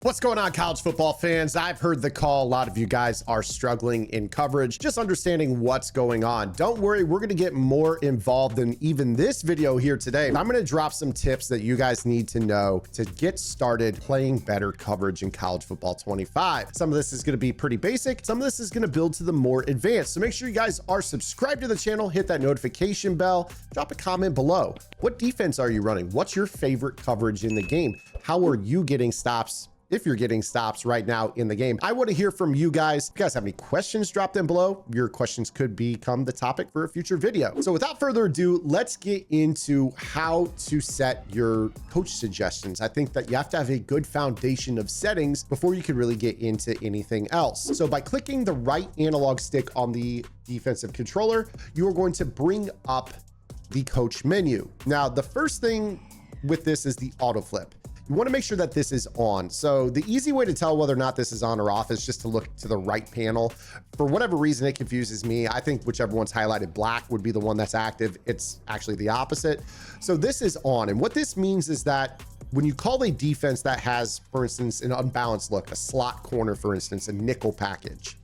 What's going on, college football fans? I've heard the call. A lot of you guys are struggling in coverage, just understanding what's going on. Don't worry, we're going to get more involved in even this video here today. I'm going to drop some tips that you guys need to know to get started playing better coverage in college football 25. Some of this is going to be pretty basic. Some of this is going to build to the more advanced. So make sure you guys are subscribed to the channel, hit that notification bell, drop a comment below. What defense are you running? What's your favorite coverage in the game? How are you getting stops? If you're getting stops right now in the game, I want to hear from you guys. If you guys have any questions, drop them below. Your questions could become the topic for a future video. So without further ado, let's get into how to set your coach suggestions. I think that you have to have a good foundation of settings before you can really get into anything else. So by clicking the right analog stick on the defensive controller, you are going to bring up the coach menu. Now, the first thing with this is the auto flip. You want to make sure that this is on. So the easy way to tell whether or not this is on or off is just to look to the right panel. For whatever reason, it confuses me. I think whichever one's highlighted black would be the one that's active. It's actually the opposite. So this is on. And what this means is that when you call a defense that has, for instance, an unbalanced look, a slot corner, for instance, a nickel package,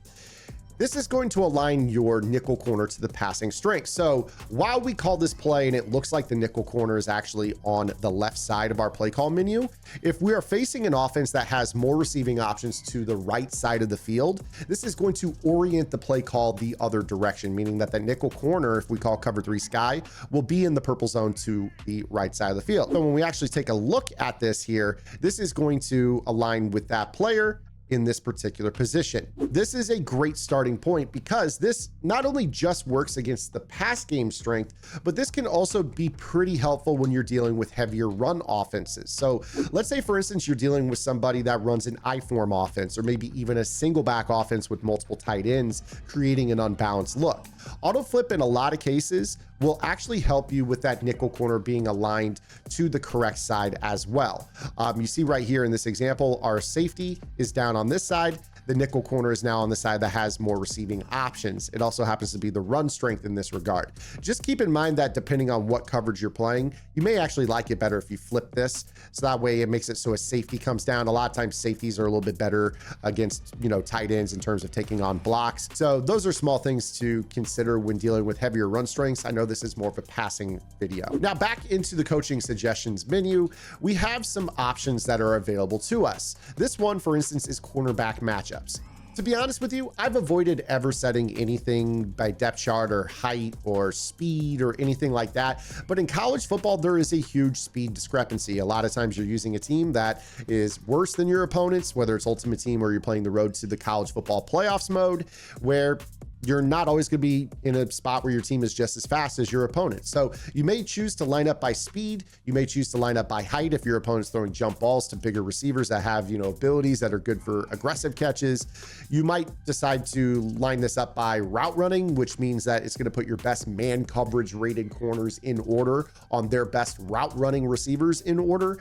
this is going to align your nickel corner to the passing strength. So while we call this play and it looks like the nickel corner is actually on the left side of our play call menu, if we are facing an offense that has more receiving options to the right side of the field, this is going to orient the play call the other direction, meaning that the nickel corner, if we call cover 3 sky, will be in the purple zone to the right side of the field. So when we actually take a look at this here, this is going to align with that player in this particular position. This is a great starting point because this not only just works against the pass game strength, but this can also be pretty helpful when you're dealing with heavier run offenses. So let's say, for instance, you're dealing with somebody that runs an I-form offense, or maybe even a single back offense with multiple tight ends, creating an unbalanced look. Auto flip in a lot of cases will actually help you with that nickel corner being aligned to the correct side as well. You see right here in this example, our safety is down on this side. The nickel corner is now on the side that has more receiving options. It also happens to be the run strength in this regard. Just keep in mind that depending on what coverage you're playing, you may actually like it better if you flip this. So that way it makes it so a safety comes down. A lot of times safeties are a little bit better against, tight ends in terms of taking on blocks. So those are small things to consider when dealing with heavier run strengths. I know this is more of a passing video. Now back into the coaching suggestions menu, we have some options that are available to us. This one, for instance, is cornerback matchup. To be honest with you, I've avoided ever setting anything by depth chart or height or speed or anything like that. But in college football, there is a huge speed discrepancy. A lot of times you're using a team that is worse than your opponents, whether it's Ultimate Team or you're playing the road to the college football playoffs mode, where you're not always going to be in a spot where your team is just as fast as your opponent. So you may choose to line up by speed. You may choose to line up by height if your opponent's throwing jump balls to bigger receivers that have, abilities that are good for aggressive catches. You might decide to line this up by route running, which means that it's going to put your best man coverage rated corners in order on their best route running receivers in order.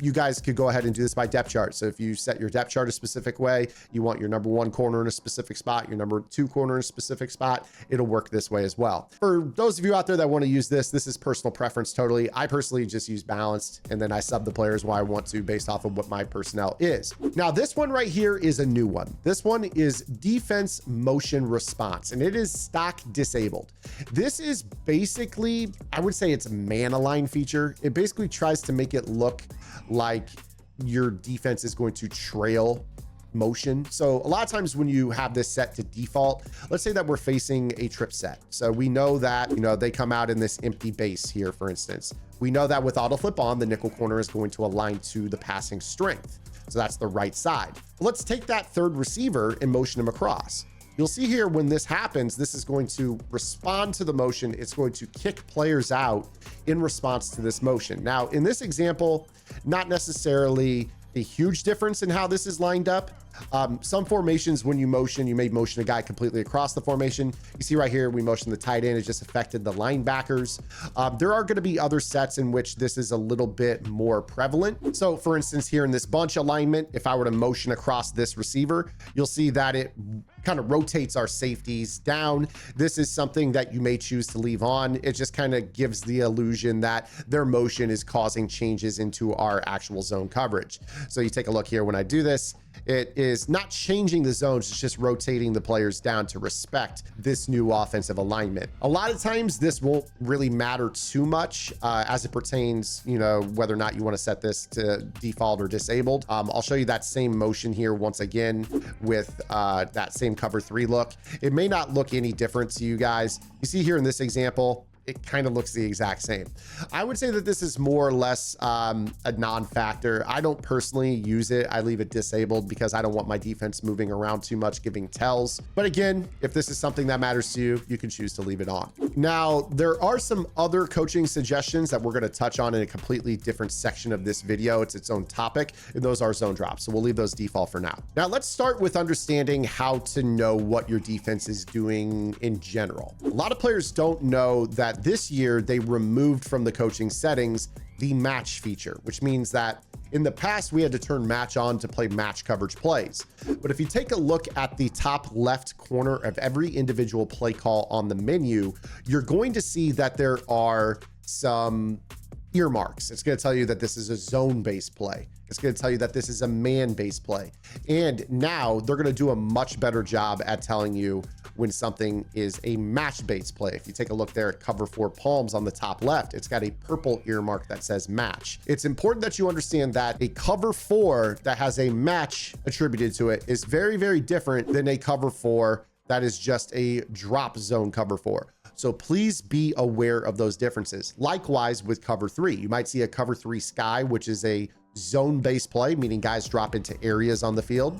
You guys could go ahead and do this by depth chart. So if you set your depth chart a specific way, you want your number 1 corner in a specific spot, your number 2 corner in a specific spot, it'll work this way as well. For those of you out there that want to use this is personal preference totally. I personally just use balanced, and then I sub the players where I want to based off of what my personnel is. Now this one right here is a new one. This one is defense motion response, and it is stock disabled. This is basically, I would say it's a man align feature. It basically tries to make it look like your defense is going to trail motion. So a lot of times when you have this set to default, let's say that we're facing a trip set. So we know that, they come out in this empty base here, for instance. We know that with auto flip on, the nickel corner is going to align to the passing strength. So that's the right side. Let's take that third receiver and motion him across. You'll see here when this happens, this is going to respond to the motion. It's going to kick players out in response to this motion. Now, in this example, not necessarily a huge difference in how this is lined up. Some formations, when you motion, you may motion a guy completely across the formation. You see right here, we motion the tight end. It just affected the linebackers. There are going to be other sets in which this is a little bit more prevalent. So for instance, here in this bunch alignment, if I were to motion across this receiver, you'll see that it kind of rotates our safeties down. This is something that you may choose to leave on. It just kind of gives the illusion that their motion is causing changes into our actual zone coverage. So you take a look here when I do this, it is not changing the zones, it's just rotating the players down to respect this new offensive alignment. A lot of times this won't really matter too much as it pertains, you know, whether or not you want to set this to default or disabled. I'll show you that same motion here once again with that same cover 3 look. It may not look any different to you guys. You see here in this example, it kind of looks the exact same. I would say that this is more or less a non-factor. I don't personally use it. I leave it disabled because I don't want my defense moving around too much, giving tells. But again, if this is something that matters to you, you can choose to leave it on. Now, there are some other coaching suggestions that we're going to touch on in a completely different section of this video. It's its own topic, and those are zone drops. So we'll leave those default for now. Now, let's start with understanding how to know what your defense is doing in general. A lot of players don't know that this year they removed from the coaching settings the match feature, which means that in the past we had to turn match on to play match coverage plays. But if you take a look at the top left corner of every individual play call on the menu, you're going to see that there are some earmarks. It's going to tell you that this is a zone-based play. It's going to tell you that this is a man-based play. And now they're going to do a much better job at telling you when something is a match-based play. If you take a look there at cover 4 palms on the top left, it's got a purple earmark that says match. It's important that you understand that a cover 4 that has a match attributed to it is very, very different than a cover 4 that is just a drop zone cover 4. So please be aware of those differences. Likewise with cover 3, you might see a cover 3 sky, which is a zone-based play, meaning guys drop into areas on the field.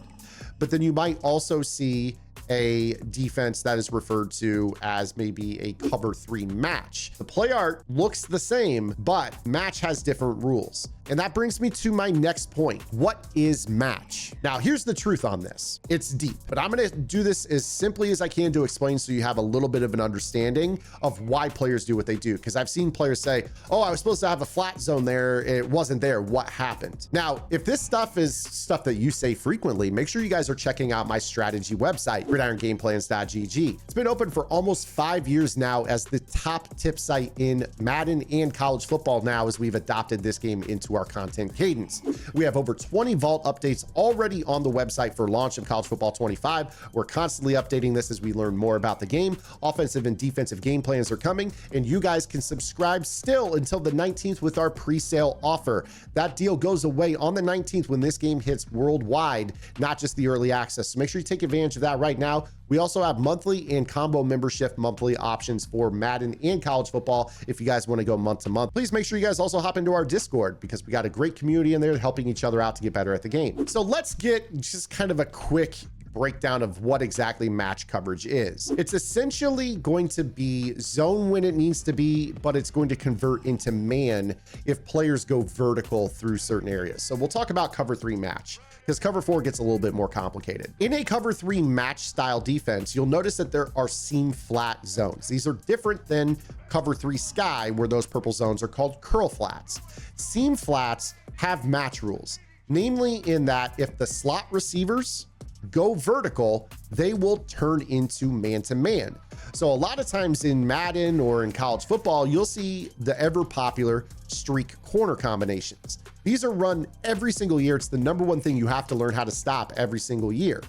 But then you might also see a defense that is referred to as maybe a cover 3 match. The play art looks the same, but match has different rules. And that brings me to my next point. What is match? Now, here's the truth on this. It's deep, but I'm going to do this as simply as I can to explain so you have a little bit of an understanding of why players do what they do. Because I've seen players say, oh, I was supposed to have a flat zone there. It wasn't there. What happened? Now, if this stuff is stuff that you say frequently, make sure you guys are checking out my strategy website, gridirongameplans.gg. It's been open for almost 5 years now as the top tip site in Madden and college football now, as we've adopted this game into our content cadence. We have over 20 vault updates already on the website for launch of college football 25. We're constantly updating this as we learn more about the game. Offensive and defensive game plans are coming, and you guys can subscribe still until the 19th with our pre-sale offer. That deal goes away on the 19th when this game hits worldwide, not just the early access. So make sure you take advantage of that right now. We also have monthly and combo membership monthly options for Madden and college football. If you guys want to go month to month, please make sure you guys also hop into our Discord because we got a great community in there helping each other out to get better at the game. So let's get just kind of a quick breakdown of what exactly match coverage is. It's essentially going to be zone when it needs to be, but it's going to convert into man if players go vertical through certain areas. So we'll talk about cover 3 match, because cover 4 gets a little bit more complicated. In a cover 3 match style defense, you'll notice that there are seam flat zones. These are different than cover 3 sky, where those purple zones are called curl flats. Seam flats have match rules, namely in that if the slot receivers go vertical, they will turn into man-to-man. So a lot of times in Madden or in college football, you'll see the ever popular streak corner combinations. These are run every single year. It's the #1 thing you have to learn how to stop every single year.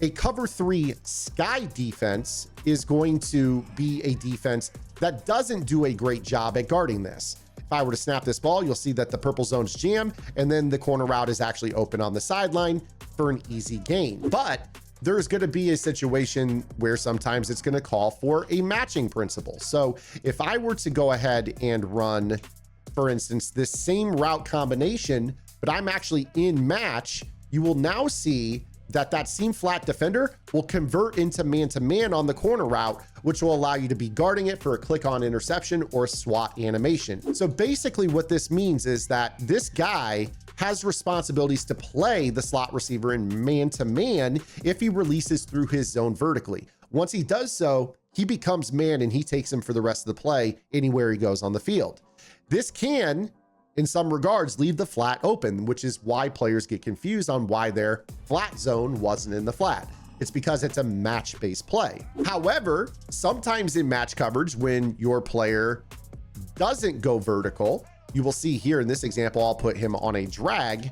A cover 3 sky defense is going to be a defense that doesn't do a great job at guarding this. If I were to snap this ball, you'll see that the purple zone's jam, and then the corner route is actually open on the sideline for an easy gain. But there's going to be a situation where sometimes it's going to call for a matching principle. So if I were to go ahead and run, for instance, this same route combination, but I'm actually in match, you will now see that that seam flat defender will convert into man-to-man on the corner route, which will allow you to be guarding it for a click-on interception or SWAT animation. So basically what this means is that this guy has responsibilities to play the slot receiver in man-to-man if he releases through his zone vertically. Once he does so, he becomes man and he takes him for the rest of the play anywhere he goes on the field. This can, in some regards, leave the flat open, which is why players get confused on why their flat zone wasn't in the flat. It's because it's a match-based play. However, sometimes in match coverage, when your player doesn't go vertical, you will see here in this example, I'll put him on a drag.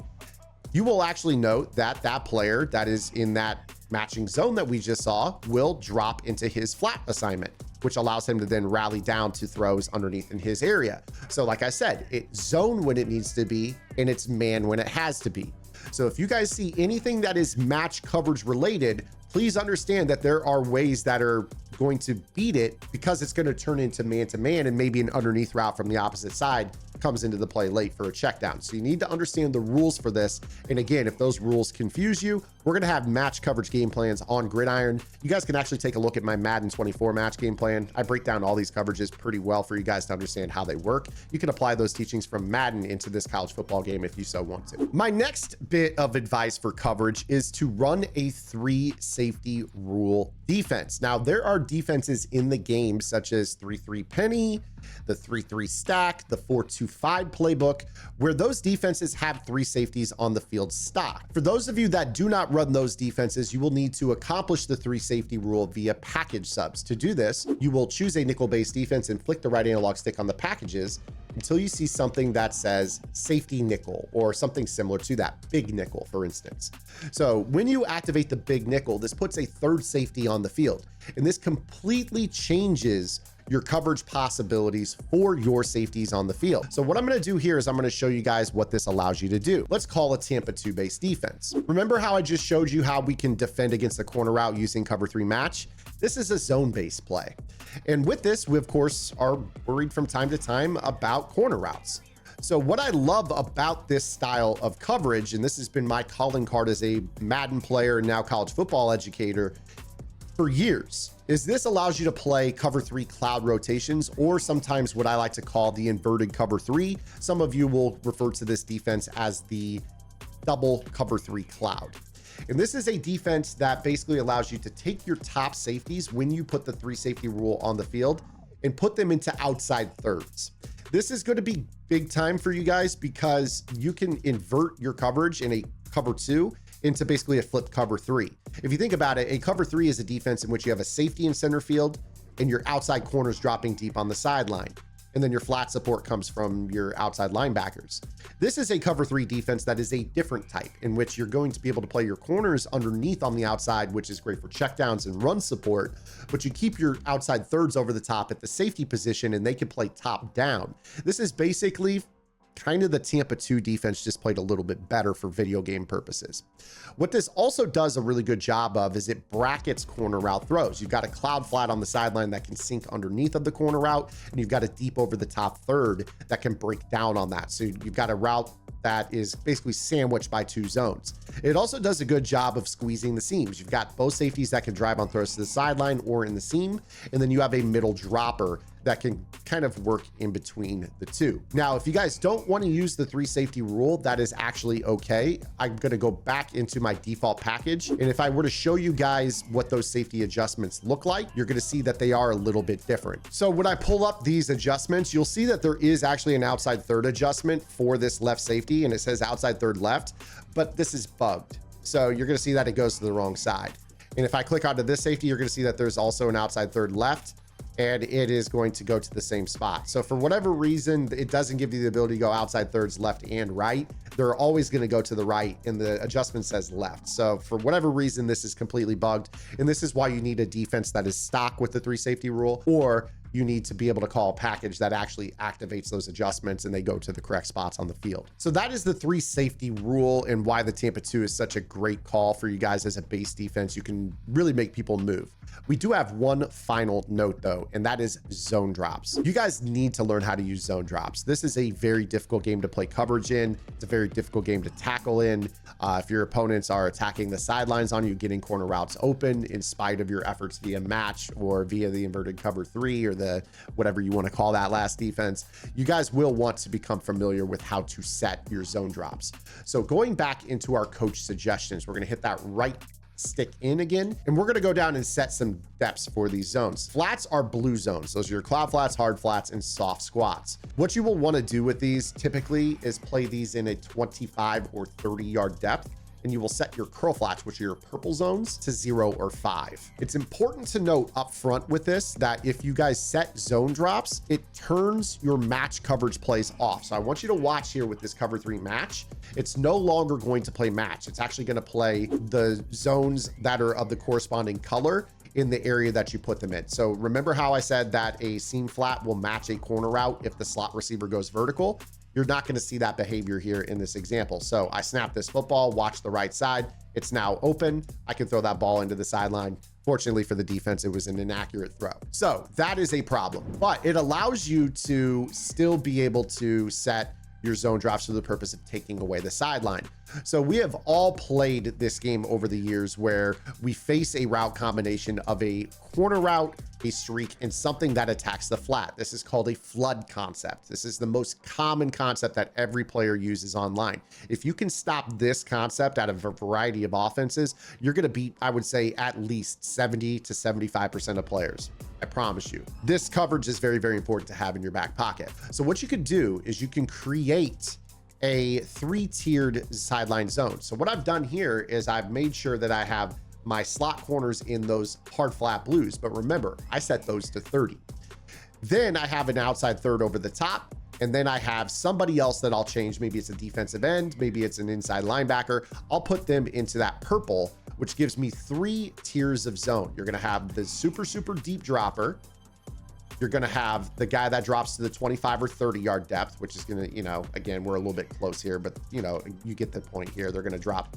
You will actually note that that player that is in that matching zone that we just saw will drop into his flat assignment, which allows him to then rally down to throws underneath in his area. So like I said, it's zone when it needs to be, and it's man when it has to be. So if you guys see anything that is match coverage related, please understand that there are ways that are going to beat it because it's going to turn into man-to-man, and maybe an underneath route from the opposite side comes into the play late for a check down. So you need to understand the rules for this. And again, if those rules confuse you, we're going to have match coverage game plans on Gridiron. You guys can actually take a look at my Madden 24 match game plan. I break down all these coverages pretty well for you guys to understand how they work. You can apply those teachings from Madden into this college football game if you so want to. My next bit of advice for coverage is to run a 3 safety rule defense. Now, there are defenses in the game such as 3-3 penny, the 3-3 stack, the 4-2-5 playbook, where those defenses have 3 safeties on the field stock. For those of you that do not run those defenses, you will need to accomplish the 3 safety rule via package subs. To do this, you will choose a nickel-based defense and flick the right analog stick on the packages until you see something that says safety nickel or something similar to that, big nickel, for instance. So when you activate the big nickel, this puts a 3rd safety on the field, and this completely changes your coverage possibilities for your safeties on the field. So what I'm going to do here is I'm going to show you guys what this allows you to do. Let's call a Tampa 2 based defense. Remember how I just showed you how we can defend against a corner route using cover 3 match? This is a zone based play. And with this, we of course are worried from time to time about corner routes. So what I love about this style of coverage, and this has been my calling card as a Madden player and now college football educator for years, is this allows you to play cover 3 cloud rotations, or sometimes what I like to call the inverted cover 3. Some of you will refer to this defense as the double cover 3 cloud. And this is a defense that basically allows you to take your top safeties when you put the 3 safety rule on the field and put them into outside thirds. This is going to be big time for you guys because you can invert your coverage in a cover 2 into basically a flipped cover 3. If you think about it, a cover 3 is a defense in which you have a safety in center field and your outside corners dropping deep on the sideline. And then your flat support comes from your outside linebackers. This is a cover 3 defense that is a different type, in which you're going to be able to play your corners underneath on the outside, which is great for checkdowns and run support, but you keep your outside thirds over the top at the safety position and they can play top down. This is basically kind of the Tampa 2 defense, just played a little bit better for video game purposes. What this also does a really good job of is it brackets corner route throws. You've got a cloud flat on the sideline that can sink underneath of the corner route, and you've got a deep over the top third that can break down on that. So you've got a route that is basically sandwiched by 2 zones. It also does a good job of squeezing the seams. You've got both safeties that can drive on throws to the sideline or in the seam, and then you have a middle dropper that can kind of work in between the 2. Now, if you guys don't want to use the 3 safety rule, that is actually okay. I'm going to go back into my default package, and if I were to show you guys what those safety adjustments look like, you're going to see that they are a little bit different. So when I pull up these adjustments, you'll see that there is actually an outside third adjustment for this left safety, and it says outside third left, but this is bugged. So you're going to see that it goes to the wrong side. And if I click onto this safety, you're going to see that there's also an outside third left, and it is going to go to the same spot. So for whatever reason, it doesn't give you the ability to go outside thirds left and right. They're always going to go to the right, and the adjustment says left. So for whatever reason, this is completely bugged. And this is why you need a defense that is stock with the 3 safety rule, or you need to be able to call a package that actually activates those adjustments and they go to the correct spots on the field. So that is the 3 safety rule and why the Tampa 2 is such a great call for you guys as a base defense. You can really make people move. We do have one final note though, and that is zone drops. You guys need to learn how to use zone drops. This is a very difficult game to play coverage in. It's a very difficult game to tackle in. If your opponents are attacking the sidelines on you, getting corner routes open in spite of your efforts via match or via the inverted cover 3 or the whatever you want to call that last defense, you guys will want to become familiar with how to set your zone drops. So going back into our coach suggestions, we're going to hit that right stick in again, and we're going to go down and set some depths for these zones. Flats are blue zones. Those are your cloud flats, hard flats, and soft squats. What you will want to do with these typically is play these in a 25 or 30 yard depth, and you will set your curl flats, which are your purple zones, to 0 or 5. It's important to note up front with this that if you guys set zone drops, it turns your match coverage plays off. So I want you to watch here with this cover 3 match. It's no longer going to play match. It's actually going to play the zones that are of the corresponding color in the area that you put them in. So remember how I said that a seam flat will match a corner route if the slot receiver goes vertical? You're not going to see that behavior here in this example. So I snap this football, watch the right side. It's now open. I can throw that ball into the sideline. Fortunately for the defense, it was an inaccurate throw. So that is a problem, but it allows you to still be able to set your zone drops for the purpose of taking away the sideline. So we have all played this game over the years where we face a route combination of a corner route, a streak, and something that attacks the flat. This is called a flood concept. This is the most common concept that every player uses online. If you can stop this concept out of a variety of offenses, you're going to beat, I would say, at least 70 to 75% of players. I promise you. This coverage is very, very important to have in your back pocket. So what you could do is you can create a 3-tiered sideline zone. So what I've done here is I've made sure that I have my slot corners in those hard flat blues, but remember, I set those to 30. Then I have an outside third over the top, and then I have somebody else that I'll change. Maybe it's a defensive end, maybe it's an inside linebacker. I'll put them into that purple, which gives me 3 tiers of zone. You're gonna have the super, super deep dropper. You're gonna have the guy that drops to the 25 or 30 yard depth, which is gonna, you know, again, we're a little bit close here, but you know, you get the point here. They're gonna drop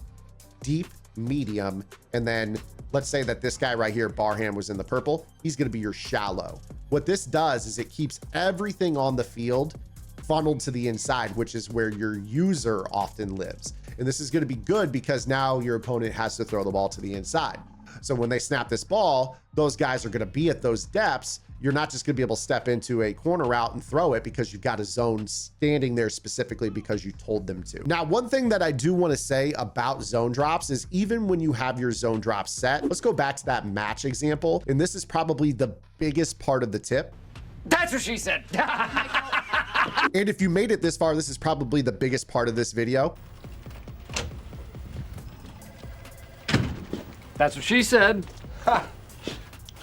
deep, medium, and then let's say that this guy right here, Barham, was in the purple. He's gonna be your shallow. What this does is it keeps everything on the field funneled to the inside, which is where your user often lives. And this is going to be good because now your opponent has to throw the ball to the inside. So when they snap this ball, those guys are going to be at those depths. You're not just going to be able to step into a corner route and throw it because you've got a zone standing there specifically because you told them to. Now, one thing that I do want to say about zone drops is even when you have your zone drop set, let's go back to that match example. And this is probably the biggest part of the tip. That's what she said. And if you made it this far, this is probably the biggest part of this video. That's what she said. Ha.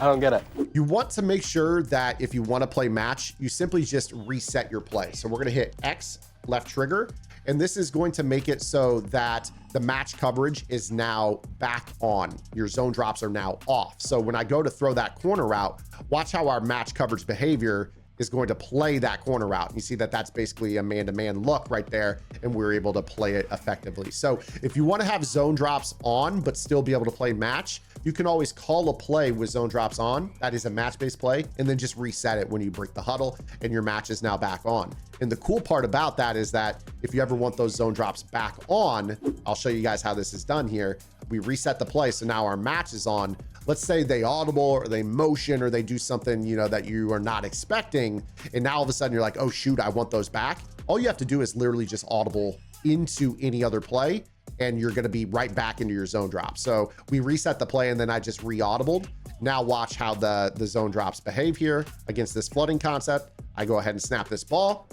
I don't get it. You want to make sure that if you want to play match, you simply just reset your play. So we're going to hit X, left trigger, and this is going to make it so that the match coverage is now back on. Your zone drops are now off. So when I go to throw that corner route, watch how our match coverage behavior is going to play that corner route. You see that that's basically a man-to-man look right there, and we're able to play it effectively. So if you want to have zone drops on, but still be able to play match, you can always call a play with zone drops on. That is a match-based play, and then just reset it when you break the huddle, and your match is now back on. And the cool part about that is that if you ever want those zone drops back on, I'll show you guys how this is done here. We reset the play, so now our match is on. Let's say they audible or they motion or they do something, you know, that you are not expecting. And now all of a sudden you're like, oh shoot, I want those back. All you have to do is literally just audible into any other play and you're going to be right back into your zone drop. So we reset the play and then I just re-audibled. Now watch how the zone drops behave here against this flooding concept. I go ahead and snap this ball.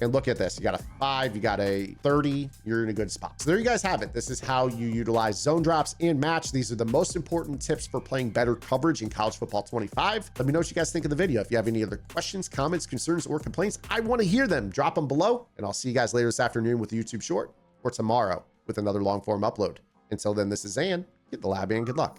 And look at this, you got a 5, you got a 30, you're in a good spot. So there you guys have it. This is how you utilize zone drops in match. These are the most important tips for playing better coverage in college football 25. Let me know what you guys think of the video. If you have any other questions, comments, concerns, or complaints, I want to hear them. Drop them below, and I'll see you guys later this afternoon with a YouTube short or tomorrow with another long form upload. Until then, this is Zan. Get the lab in. Good luck.